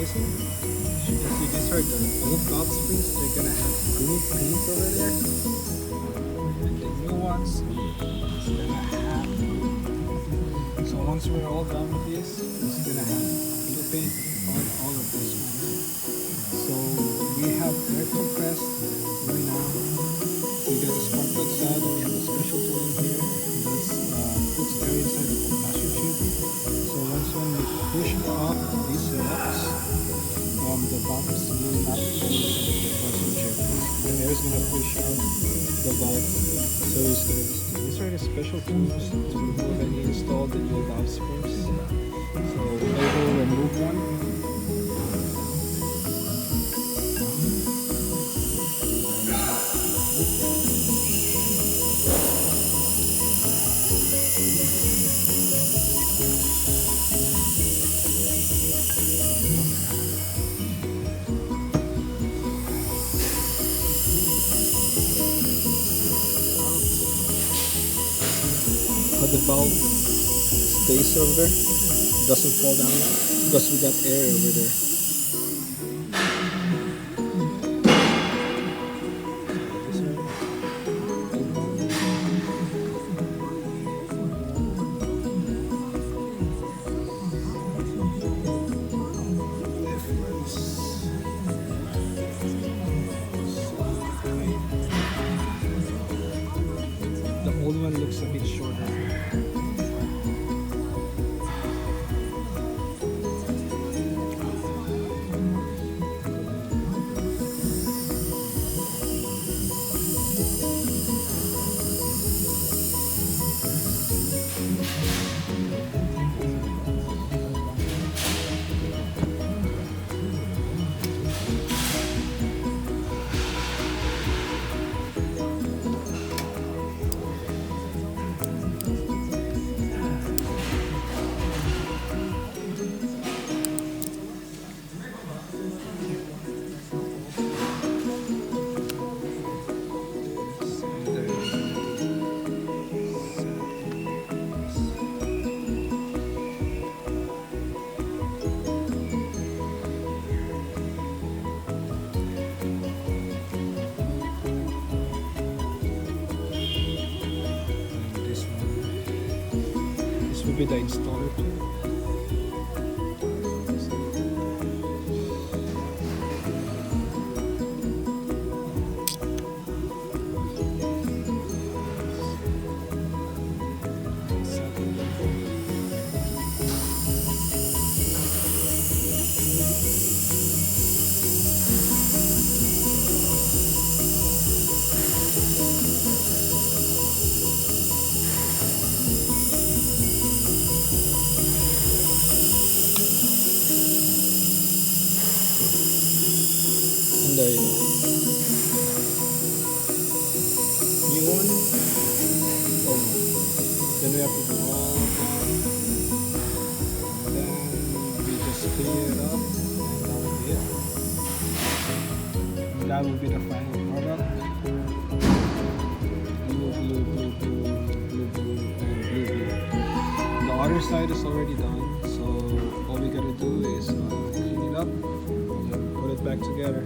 this one. You can see these are the old valve springs. They're gonna have green paint over there. And the new ones is gonna have. So once we're all done with this, it's gonna have blue paint on all of these ones. So we have air compressed right now. We got a spark plug side, and we have a special tool in here that's puts air inside the compressor tube. So when we push up these locks, the valves will not go inside the compressor tube. The air is gonna push out the valve, so it's gonna be still. These are the special tools to remove and install the new valve springs. So I will remove one. But the valve stays over there, doesn't fall down because we got air over there. The old one looks a bit shorter. Will be the installer tool. There you go. New one, old one. Then we have to do all down. Then we just clean it up, and that will be it. And that will be the final product. Blue, blue, blue, blue, blue, blue, and blue, blue. The other side is already done, so all we gotta do is clean it up and put it back together.